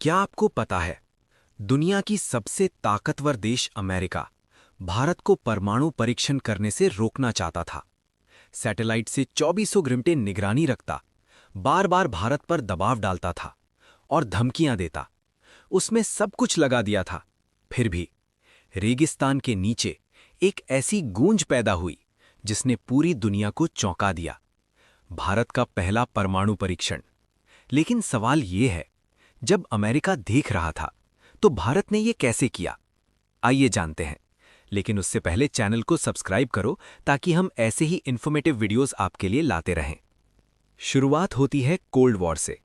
क्या आपको पता है, दुनिया की सबसे ताकतवर देश अमेरिका भारत को परमाणु परीक्षण करने से रोकना चाहता था। सैटेलाइट से 2400 घंटे निगरानी रखता, बार बार भारत पर दबाव डालता था और धमकियां देता। उसमें सब कुछ लगा दिया था। फिर भी रेगिस्तान के नीचे एक ऐसी गूंज पैदा हुई जिसने पूरी दुनिया को चौंका दिया। भारत का पहला परमाणु परीक्षण। लेकिन सवाल ये है, जब अमेरिका देख रहा था तो भारत ने ये कैसे किया? आइए जानते हैं। लेकिन उससे पहले चैनल को सब्सक्राइब करो ताकि हम ऐसे ही इन्फॉर्मेटिव वीडियोस आपके लिए लाते रहें। शुरुआत होती है कोल्ड वॉर से।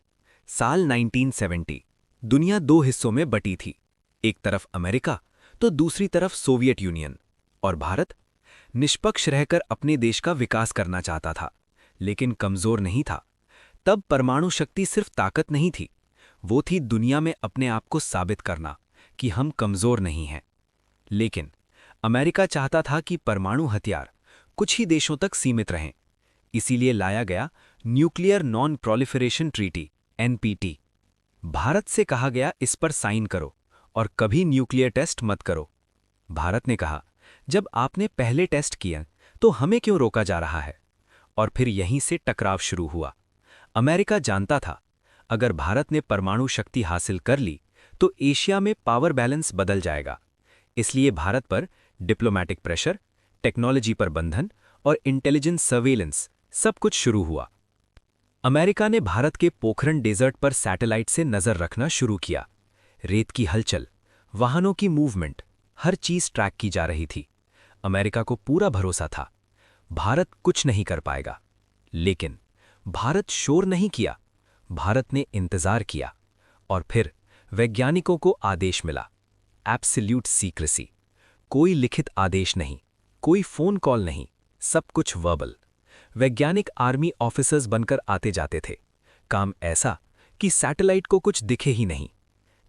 साल 1970। दुनिया दो हिस्सों में बटी थी, एक तरफ अमेरिका तो दूसरी तरफ सोवियत यूनियन। और भारत निष्पक्ष रहकर अपने देश का विकास करना चाहता था, लेकिन कमजोर नहीं था। तब परमाणु शक्ति सिर्फ ताकत नहीं थी, वो थी दुनिया में अपने आप को साबित करना कि हम कमजोर नहीं हैं। लेकिन अमेरिका चाहता था कि परमाणु हथियार कुछ ही देशों तक सीमित रहें। इसीलिए लाया गया nuclear non proliferation treaty (NPT). Bharat से कहा गया, इस पर साइन करो और कभी न्यूक्लियर टेस्ट मत करो। भारत ने कहा, जब आपने पहले टेस्ट किया तो हमें क्यों रोका जा रहा है? और फिर यहीं से टकराव शुरू हुआ। अमेरिका जानता था, अगर भारत ने परमाणु शक्ति हासिल कर ली तो एशिया में पावर बैलेंस बदल जाएगा। इसलिए भारत पर डिप्लोमैटिक प्रेशर, टेक्नोलॉजी पर बंधन और इंटेलिजेंस सर्वेलेंस सब कुछ शुरू हुआ। अमेरिका ने भारत के पोखरण डेजर्ट पर सैटेलाइट से नजर रखना शुरू किया। रेत की हलचल, वाहनों की मूवमेंट, हर चीज ट्रैक की जा रही थी। अमेरिका को पूरा भरोसा था, भारत कुछ नहीं कर पाएगा। लेकिन भारत शोर नहीं किया, भारत ने इंतजार किया। और फिर वैज्ञानिकों को आदेश मिला, एब्सोल्यूट सीक्रेसी। कोई लिखित आदेश नहीं, कोई फोन कॉल नहीं, सब कुछ वर्बल। वैज्ञानिक आर्मी ऑफिसर्स बनकर आते जाते थे। काम ऐसा कि सैटेलाइट को कुछ दिखे ही नहीं।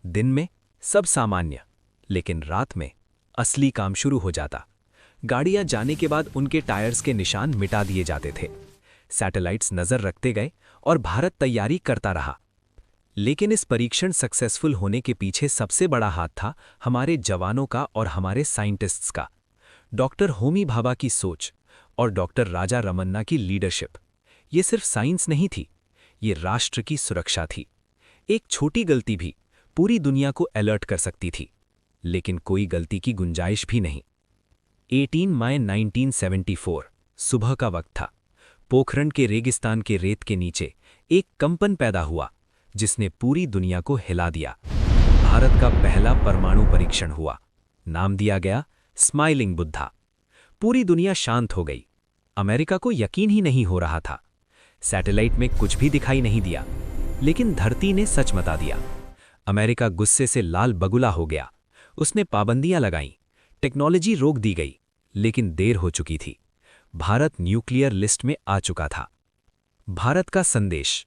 दिन में सब सामान्य, लेकिन रात में असली काम शुरू हो जाता। गाड़ियां जाने के बाद उनके टायर्स के निशान मिटा दिए जाते थे। सैटेलाइट्स नजर रखते गए और भारत तैयारी करता रहा। लेकिन इस परीक्षण सक्सेसफुल होने के पीछे सबसे बड़ा हाथ था हमारे जवानों का और हमारे साइंटिस्ट्स का। डॉक्टर होमी भाभा की सोच और डॉक्टर राजा रमन्ना की लीडरशिप। ये सिर्फ साइंस नहीं थी, ये राष्ट्र की सुरक्षा थी। एक छोटी गलती भी पूरी दुनिया को अलर्ट कर सकती थी, लेकिन कोई गलती की गुंजाइश भी नहीं। 18 मई 1974 सुबह का वक्त था। पोखरण के रेगिस्तान के रेत के नीचे एक कंपन पैदा हुआ जिसने पूरी दुनिया को हिला दिया। भारत का पहला परमाणु परीक्षण हुआ। नाम दिया गया स्माइलिंग बुद्धा। पूरी दुनिया शांत हो गई। अमेरिका को यकीन ही नहीं हो रहा था। सैटेलाइट में कुछ भी दिखाई नहीं दिया, लेकिन धरती ने सच बता दिया। अमेरिका गुस्से से लाल बगुला हो गया। उसने पाबंदियां लगाईं, टेक्नोलॉजी रोक दी गई, लेकिन देर हो चुकी थी। भारत न्यूक्लियर लिस्ट में आ चुका था। भारत का संदेश।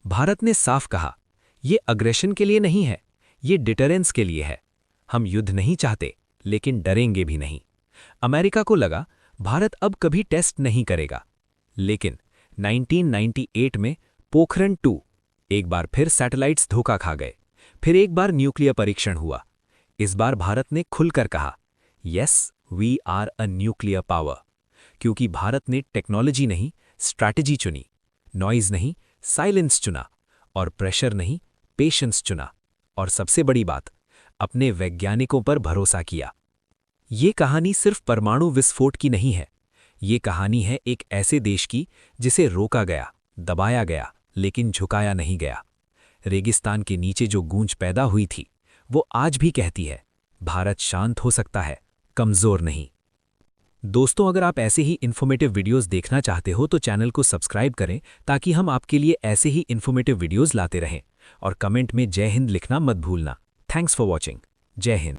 भारत ने साफ कहा, ये अग्रेशन के लिए नहीं है, ये डिटरेंस के लिए है। हम युद्ध नहीं चाहते, लेकिन डरेंगे भी नहीं। अमेरिका को लगा भारत अब कभी टेस्ट नहीं करेगा। लेकिन 1998 में पोखरण 2, एक बार फिर सैटेलाइट्स धोखा खा गए। फिर एक बार न्यूक्लियर परीक्षण हुआ। इस बार भारत ने खुलकर कहा, yes we are a nuclear power. क्योंकि भारत ने टेक्नोलॉजी नहीं, स्ट्रैटेजी चुनी। नॉइज नहीं, साइलेंस चुना। और प्रेशर नहीं, पेशेंस चुना। और सबसे बड़ी बात, अपने वैज्ञानिकों पर भरोसा किया। ये कहानी सिर्फ परमाणु विस्फोट की नहीं है, ये कहानी है एक ऐसे देश की जिसे रोका गया, दबाया गया, लेकिन झुकाया नहीं गया। रेगिस्तान के नीचे जो गूंज पैदा हुई थी, वो आज भी कहती है, भारत शांत हो सकता है, कमजोर नहीं। दोस्तों, अगर आप ऐसे ही इन्फॉर्मेटिव वीडियोस देखना चाहते हो तो चैनल को सब्सक्राइब करें ताकि हम आपके लिए ऐसे ही इन्फॉर्मेटिव वीडियोस लाते रहें। और कमेंट में जय हिंद लिखना मत भूलना। Thanks for watching. जय हिंद।